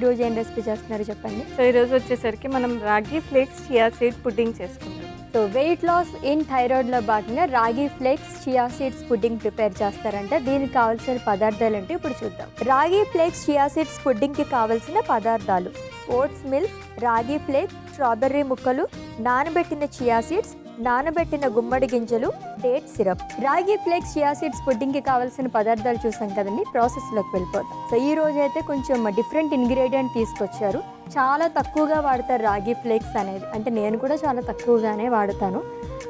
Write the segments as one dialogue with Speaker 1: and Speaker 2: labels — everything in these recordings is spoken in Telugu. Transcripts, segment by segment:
Speaker 1: ఈరోజు ఏం రెసిపీ చేస్తున్నారు చెప్పండి.
Speaker 2: సో ఈరోజు వచ్చేసరికి మనం రాగి ఫ్లేక్స్ చియా సీడ్ పుడ్డింగ్ చేసుకుంటాం.
Speaker 1: సో వెయిట్ లాస్ ఇన్ థైరాయిడ్లో భాగంగా రాగి flakes chia seeds pudding prepare చేస్తారంటే దీనికి కావాల్సిన పదార్థాలు అంటే ఇప్పుడు చూద్దాం. రాగి ఫ్లేక్స్ చియా సీడ్స్ పుడ్డింగ్కి కావాల్సిన పదార్థాలు: ఓట్స్ మిల్క్, రాగి ఫ్లేక్, స్ట్రాబెర్రీ ముక్కలు, నానబెట్టిన చియా సీడ్స్, నానబెట్టిన గుమ్మడి గింజలు, డేట్ సిరప్. రాగి ఫ్లేక్స్ చియా సీడ్స్ పుడ్డింగ్కి కావాల్సిన పదార్థాలు చూసాం కదండి, ప్రాసెస్లోకి వెళ్ళిపోతాం. సో ఈ రోజు అయితే కొంచెం డిఫరెంట్ ఇంగ్రీడియంట్ తీసుకొచ్చారు. చాలా తక్కువగా వాడతారు రాగి ఫ్లేక్స్ అనేది, అంటే నేను కూడా చాలా తక్కువగానే వాడతాను.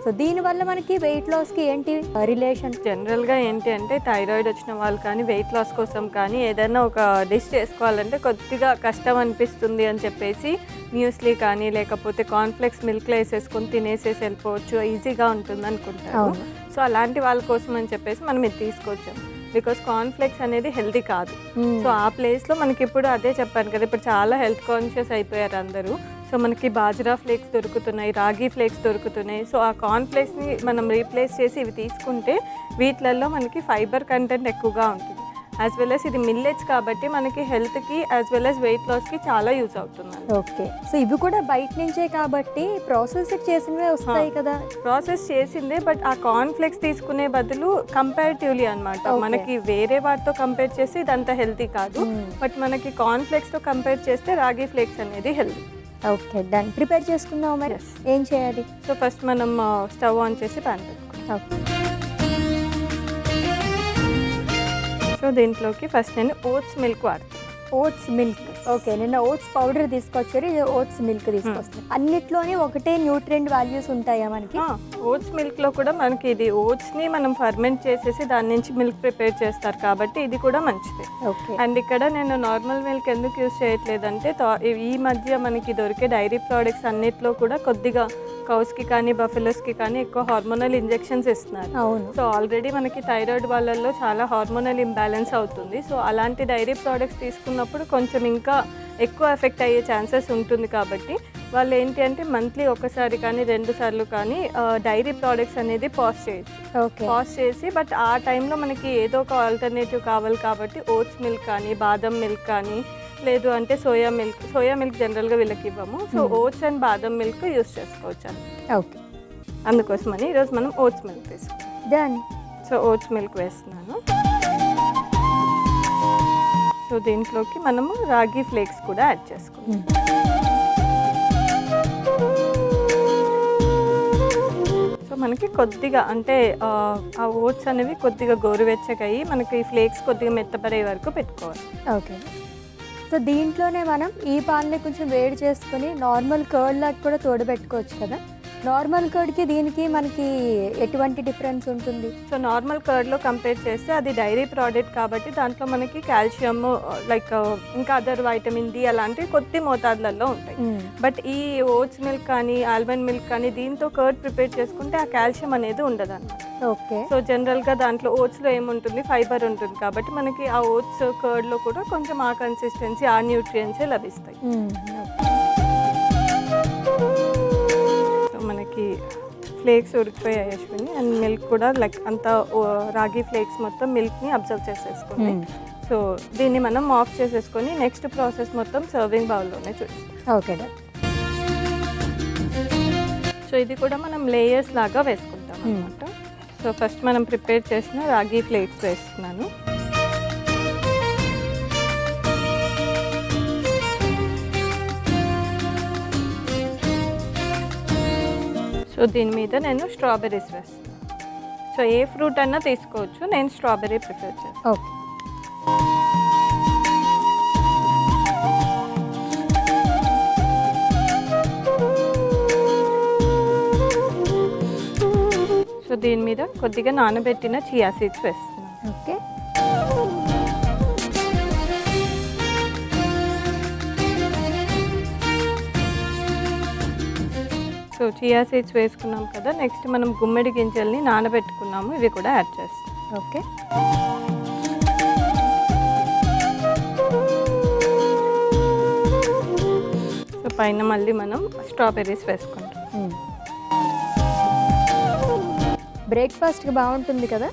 Speaker 1: సో దీనివల్ల మనకి వెయిట్ లాస్కి ఏంటి రిలేషన్?
Speaker 2: జనరల్గా ఏంటి అంటే థైరాయిడ్ వచ్చిన వాళ్ళు కానీ వెయిట్ లాస్ కోసం కానీ ఏదైనా ఒక డిష్ చేసుకోవాలంటే కొద్దిగా కష్టం అనిపిస్తుంది అని చెప్పేసి మ్యూస్లీ కానీ లేకపోతే కార్న్ఫ్లెక్స్ మిల్క్లో వేసేసుకొని తినేసేసి వెళ్ళిపోవచ్చు, ఈజీగా ఉంటుంది అనుకుంటారు. సో అలాంటి వాళ్ళ కోసం అని చెప్పేసి మనం ఇది తీసుకొచ్చాం. బికాస్ కార్న్ఫ్లెక్స్ అనేది హెల్తీ కాదు. సో ఆ ప్లేస్లో మనకి ఇప్పుడు అదే చెప్పాను కదా, ఇప్పుడు చాలా హెల్త్ కాన్షియస్ అయిపోయారు అందరూ. సో మనకి బాజ్రా ఫ్లేక్స్ దొరుకుతున్నాయి, రాగి ఫ్లేక్స్ దొరుకుతున్నాయి. సో ఆ కార్న్ఫ్లేక్స్ని మనం రీప్లేస్ చేసి ఇవి తీసుకుంటే వీటిలలో మనకి ఫైబర్ కంటెంట్ ఎక్కువగా ఉంటుంది. యాజ్ వెల్ as ఇది మిల్లెట్స్ కాబట్టి మనకి హెల్త్కి యాజ్ వెల్ as వెయిట్ లాస్కి చాలా యూజ్ అవుతుంది.
Speaker 1: ఓకే, సో ఇవి కూడా బయట నుంచే కాబట్టి ప్రాసెస్ చేసినవే వస్తాయి కదా?
Speaker 2: ప్రాసెస్ చేసిందే, బట్ ఆ కార్న్ఫ్లేక్స్ తీసుకునే బదులు కంపారిటివ్లీ అనమాట మనకి వేరే వాటితో కంపేర్ చేస్తే ఇదంతా హెల్తీ కాదు. బట్ మనకి కార్న్ఫ్లేక్స్తో కంపేర్ చేస్తే రాగి ఫ్లేక్స్ అనేది హెల్తీ.
Speaker 1: Okay, done. ప్రిపేర్ చేసుకుందాం మరి. ఏం చేయాలి?
Speaker 2: సో ఫస్ట్ మనం స్టవ్ ఆన్ చేసి ప్యాన్ పెట్టుకుంటాం. సో దీంట్లోకి ఫస్ట్ నేను ఓట్స్ మిల్క్ వాడతాను.
Speaker 1: Oats milk, okay. నిన్న ఓట్స్ పౌడర్ తీసుకొచ్చారు, ఇది ఓట్స్ మిల్క్ తీసుకొస్తాను. అన్నిట్లోనే ఒకటే న్యూట్రియంట్ వాల్యూస్ ఉంటాయా మనకి?
Speaker 2: ఓట్స్ మిల్క్లో కూడా మనకి ఇది ఓట్స్ని మనం ఫర్మెంట్ చేసేసి దాని నుంచి మిల్క్ ప్రిపేర్ చేస్తారు కాబట్టి ఇది కూడా మంచిది.
Speaker 1: ఓకే.
Speaker 2: అండ్ ఇక్కడ నేను నార్మల్ మిల్క్ ఎందుకు యూజ్ చేయట్లేదంటే ఈ మధ్య మనకి దొరికే డైరీ ప్రోడక్ట్స్ అన్నిట్లో కూడా కొద్దిగా కౌస్కి కానీ బఫెలోస్కి కానీ ఎక్కువ హార్మోనల్ ఇంజెక్షన్స్ ఇస్తున్నారు. సో ఆల్రెడీ మనకి థైరాయిడ్ వాళ్ళల్లో చాలా హార్మోనల్ ఇంబ్యాలెన్స్ అవుతుంది. సో అలాంటి డైరీ ప్రోడక్ట్స్ తీసుకున్నప్పుడు కొంచెం ఇంకా ఎక్కువ ఎఫెక్ట్ అయ్యే ఛాన్సెస్ ఉంటుంది. కాబట్టి వాళ్ళు ఏంటి అంటే మంత్లీ ఒకసారి కానీ 2 సార్లు కానీ డైరీ ప్రోడక్ట్స్ అనేది పాజ్ చేయొచ్చు. పాజ్ చేసి బట్ ఆ టైంలో మనకి ఏదో ఒక ఆల్టర్నేటివ్ కావాలి కాబట్టి ఓట్స్ మిల్క్ కానీ బాదం మిల్క్ కానీ లేదు అంటే సోయా మిల్క్ జనరల్గా వీళ్ళకి ఇవ్వము. సో ఓట్స్ అండ్ బాదం మిల్క్ యూస్ చేసుకోవచ్చు అని.
Speaker 1: ఓకే,
Speaker 2: అందుకోసమని ఈరోజు మనం ఓట్స్ మిల్క్ తీసుకుంటాం. సో ఓట్స్ మిల్క్ వేస్తున్నాను. సో దీంట్లోకి మనము రాగి ఫ్లేక్స్ కూడా యాడ్ చేసుకుంటాం. సో మనకి కొద్దిగా అంటే ఆ ఓట్స్ అనేవి కొద్దిగా గోరువెచ్చగా అయ్యి మనకి ఈ ఫ్లేక్స్ కొద్దిగా మెత్తపడే వరకు పెట్టుకోవాలి.
Speaker 1: ఓకే. సో దీంట్లోనే మనం ఈ పాలని కొంచెం వేడి చేసుకొని నార్మల్ కర్డ్ లాగా కూడా తోడబెట్టుకోవచ్చు కదా? నార్మల్ కర్డ్కి దీనికి మనకి ఎటువంటి డిఫరెన్స్ ఉంటుంది?
Speaker 2: సో నార్మల్ కర్డ్లో కంపేర్ చేస్తే అది డైరీ ప్రోడక్ట్ కాబట్టి దాంట్లో మనకి కాల్షియం లైక్ ఇంకా అదర్ వైటమిన్ డి అలాంటివి కొద్ది మోతాదులలో ఉంటాయి. బట్ ఈ ఓట్స్ మిల్క్ కానీ ఆల్మండ్ మిల్క్ కానీ దీంతో కర్డ్ ప్రిపేర్ చేసుకుంటే ఆ కాల్షియం అనేది ఉండదు అన్నమాట.
Speaker 1: ఓకే.
Speaker 2: సో జనరల్గా దాంట్లో ఓట్స్లో ఏముంటుంది, ఫైబర్ ఉంటుంది కాబట్టి మనకి ఆ ఓట్స్ కర్డ్లో కూడా కొంచెం ఆ కన్సిస్టెన్సీ ఆ న్యూట్రియన్సే లభిస్తాయి. మనకి ఫ్లేక్స్ ఉడికిపోయాయి అశ్విని, అండ్ మిల్క్ కూడా లైక్ అంతా రాగి ఫ్లేక్స్ మొత్తం మిల్క్ని అబ్జర్వ్ చేసేసుకుంది. సో దీన్ని మనం ఆఫ్ చేసేసుకొని నెక్స్ట్ ప్రాసెస్ మొత్తం సర్వింగ్ బౌల్లోనే చూస్తాం.
Speaker 1: ఓకే.
Speaker 2: సో ఇది కూడా మనం లేయర్స్ లాగా వేసుకుంటాం అన్నమాట. సో ఫస్ట్ మనం ప్రిపేర్ చేసిన రాగి ఫ్లేక్స్ వేస్తున్నాను. సో దీని మీద నేను స్ట్రాబెర్రీస్ వేస్తాను. సో ఏ ఫ్రూట్ అన్నా తీసుకోవచ్చు, నేను స్ట్రాబెర్రీ ప్రిఫర్ చేస్తాను.
Speaker 1: ఓకే.
Speaker 2: సో దీని మీద కొద్దిగా నానబెట్టిన చియా సీడ్స్ వేస్తున్నాను.
Speaker 1: ఓకే.
Speaker 2: సో చియా సీడ్స్ వేసుకున్నాం కదా, నెక్స్ట్ మనం గుమ్మడి గింజల్ని నానబెట్టుకున్నాము, ఇవి కూడా యాడ్ చేస్తాం.
Speaker 1: ఓకే.
Speaker 2: సో పైన మళ్ళీ మనం స్ట్రాబెర్రీస్ వేసుకుంటాం.
Speaker 1: బ్రేక్ఫాస్ట్కి బాగుంటుంది కదా?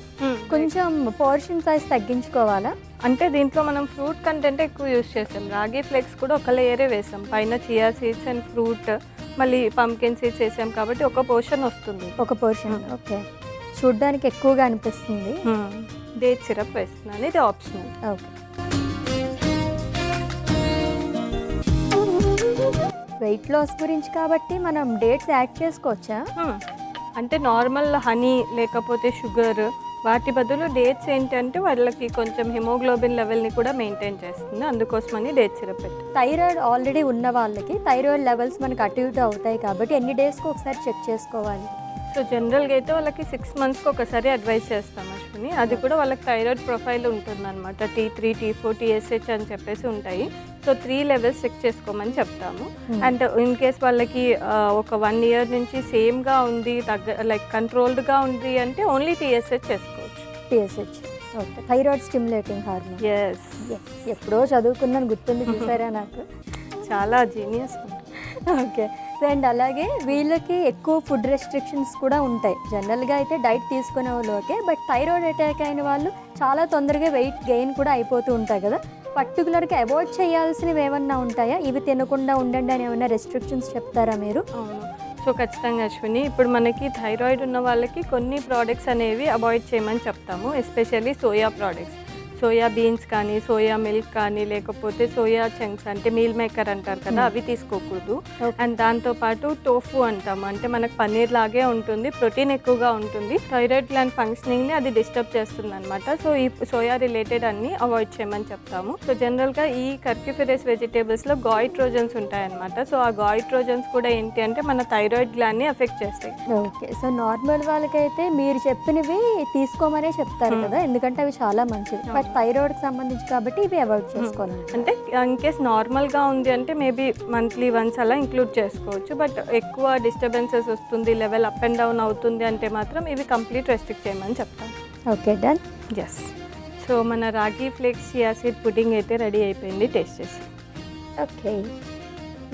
Speaker 1: కొంచెం పోర్షన్ సైజ్ తగ్గించుకోవాలా?
Speaker 2: అంటే దీంట్లో మనం ఫ్రూట్ కంటెంట్ ఎక్కువ యూస్ చేసాం. రాగి ఫ్లేక్స్ కూడా ఒక లేయరే వేసాం. పైన చియా సీడ్స్ అండ్ ఫ్రూట్, మళ్ళీ పంకిన్ సీడ్స్ వేసాం కాబట్టి ఒక పోర్షన్ వస్తుంది.
Speaker 1: ఒక పోర్షన్. ఓకే, చూడ్డానికి ఎక్కువగా అనిపిస్తుంది.
Speaker 2: డేట్ సిరప్ వేస్తున్నాను, ఇది ఆప్షనల్.
Speaker 1: ఓకే, వెయిట్ లాస్ గురించి కాబట్టి మనం డేట్స్ యాడ్ చేసుకోవచ్చా?
Speaker 2: అంటే నార్మల్ హనీ లేకపోతే షుగర్ వాటి బదులు డేట్స్ ఏంటంటే వాళ్ళకి కొంచెం హిమోగ్లోబిన్ లెవెల్ని కూడా మెయింటైన్ చేస్తుంది, అందుకోసమని డేట్ సిరప్ పెట్టి.
Speaker 1: థైరాయిడ్ ఆల్రెడీ ఉన్న వాళ్ళకి థైరాయిడ్ లెవెల్స్ మనకు అటు ఇటు అవుతాయి కాబట్టి ఎన్ని డేస్కి ఒకసారి చెక్ చేసుకోవాలి?
Speaker 2: సో జనరల్గా అయితే వాళ్ళకి 6 monthsకి ఒకసారి అడ్వైస్ చేస్తాం అశ్విని. అది కూడా వాళ్ళకి థైరాయిడ్ ప్రొఫైల్ ఉంటుందన్నమాట. T3, T4, TSH అని చెప్పేసి ఉంటాయి. సో 3 levels చెక్ చేసుకోమని చెప్తాము. అండ్ ఇన్ కేస్ వాళ్ళకి ఒక 1 year నుంచి సేమ్గా ఉంది, లైక్ కంట్రోల్డ్గా ఉంది అంటే ఓన్లీ TSH చేసుకోవచ్చు.
Speaker 1: TSH, okay, thyroid stimulating hormone.
Speaker 2: Yes,
Speaker 1: ఎప్పుడో చదువుకున్నాను, గుర్తుంది చూసారా నాకు.
Speaker 2: చాలా జీనియస్.
Speaker 1: ఓకే, అండ్ అలాగే వీళ్ళకి ఎక్కువ ఫుడ్ రెస్ట్రిక్షన్స్ కూడా ఉంటాయి. జనరల్గా అయితే డైట్ తీసుకునే వాళ్ళు ఓకే, బట్ థైరాయిడ్ అటాక్ అయిన వాళ్ళు చాలా తొందరగా వెయిట్ గెయిన్ కూడా అయిపోతూ ఉంటాయి కదా. పర్టికులర్గా అవాయిడ్ చేయాల్సినవి ఏమన్నా ఉంటాయా? ఇవి తినకుండా ఉండండి అని ఏమైనా రెస్ట్రిక్షన్స్ చెప్తారా మీరు?
Speaker 2: అవును, సో ఖచ్చితంగా అశ్విని. ఇప్పుడు మనకి థైరాయిడ్ ఉన్న వాళ్ళకి కొన్ని ప్రోడక్ట్స్ అనేవి అవాయిడ్ చేయమని చెప్తాము, especially soya products. Soya beans కానీ, సోయా మిల్క్ కానీ, లేకపోతే సోయా చంక్స్ అంటే మీల్ మేకర్ అంటారు కదా, అవి తీసుకోకూడదు. అండ్ దాంతోపాటు టోఫు అంటాము, అంటే మనకు పన్నీర్ లాగే ఉంటుంది, ప్రోటీన్ ఎక్కువగా ఉంటుంది, థైరాయిడ్ గ్లాండ్ ఫంక్షనింగ్ని అది డిస్టర్బ్ చేస్తుంది అనమాట. సో ఈ సోయా రిలేటెడ్ అన్ని అవాయిడ్ చేయమని చెప్తాము. సో జనరల్గా ఈ కర్క్యూఫెరస్ వెజిటేబుల్స్లో గాయిట్రోజన్స్ ఉంటాయన్నమాట. సో ఆ గాయిట్రోజన్స్ కూడా ఏంటి అంటే మన థైరాయిడ్ గ్లాండ్ని ఎఫెక్ట్ చేస్తాయి.
Speaker 1: ఓకే, సో నార్మల్ వాళ్ళకైతే మీరు చెప్పినవి తీసుకోమనే చెప్తారు కదా, ఎందుకంటే అవి చాలా మంచిది. బట్ థైరాయిడ్కి సంబంధించి కాబట్టి ఇవి అవాయిడ్ చేసుకోవాలి.
Speaker 2: అంటే ఇన్ కేస్ నార్మల్గా ఉంది అంటే మేబీ మంత్లీ వన్స్ అలా ఇంక్లూడ్ చేసుకోవచ్చు. బట్ ఎక్కువ డిస్టర్బెన్సెస్ వస్తుంది, లెవెల్ అప్ అండ్ డౌన్ అవుతుంది అంటే మాత్రం ఇవి కంప్లీట్ రెస్ట్రిక్ట్ చేయమని చెప్తాం.
Speaker 1: Okay, done.
Speaker 2: ఎస్, సో మన రాగి ఫ్లేక్స్ చియా సీడ్ పుడ్డింగ్ అయితే రెడీ అయిపోయింది, టేస్ట్ చేసి.
Speaker 1: ఓకే,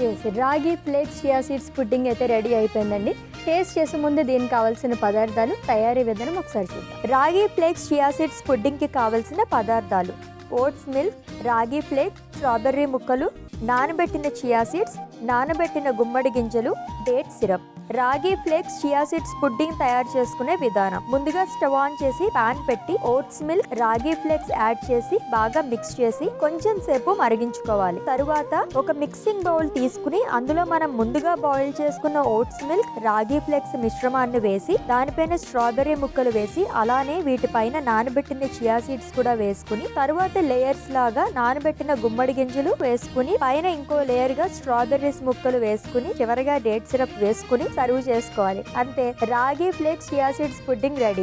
Speaker 1: ఎస్, రాగి ఫ్లేక్స్ చియా సీడ్స్ పుడ్డింగ్ అయితే రెడీ అయిపోయిందండి. టేస్ట్ చేసే ముందు దీనికి కావాల్సిన పదార్థాలు, తయారీ విధానం ఒకసారి చూద్దాం. రాగి ఫ్లేక్స్ చియా సీడ్స్ పుడ్డింగ్కి కావాల్సిన పదార్థాలు: ఓట్స్ మిల్క్, రాగి ఫ్లేక్, స్ట్రాబెర్రీ ముక్కలు, నానబెట్టిన చియా సీడ్స్, నానబెట్టిన గుమ్మడి గింజలు, డేట్ సిరప్. రాగి ఫ్లేక్స్ చియా సీడ్స్ పుడ్డింగ్ తయారు చేసుకునే విధానం: ముందుగా స్టవ్ ఆన్ చేసి పాన్ పెట్టి ఓట్స్ మిల్క్, రాగి ఫ్లేక్స్ యాడ్ చేసి బాగా మిక్స్ చేసి కొంచెం సేపు మరిగించుకోవాలి. తరువాత ఒక మిక్సింగ్ బౌల్ తీసుకుని అందులో మనం ముందుగా బాయిల్ చేసుకున్న ఓట్స్ మిల్క్, రాగి ఫ్లేక్స్ మిశ్రమాన్ని వేసి దానిపైన స్ట్రాబెర్రీ ముక్కలు వేసి అలానే వీటిపైన నానబెట్టిన చియా సీడ్స్ కూడా వేసుకుని తరువాత లేయర్స్ లాగా నానబెట్టిన గుమ్మడి గింజలు వేసుకుని పైన ఇంకో లేయర్ గా స్ట్రాబెర్రీస్ ముక్కలు వేసుకుని చివరగా డేట్ సిరప్ వేసుకుని సర్వ్ చేసుకోవాలి. అంతే, రాగి flakes chia seeds pudding ready.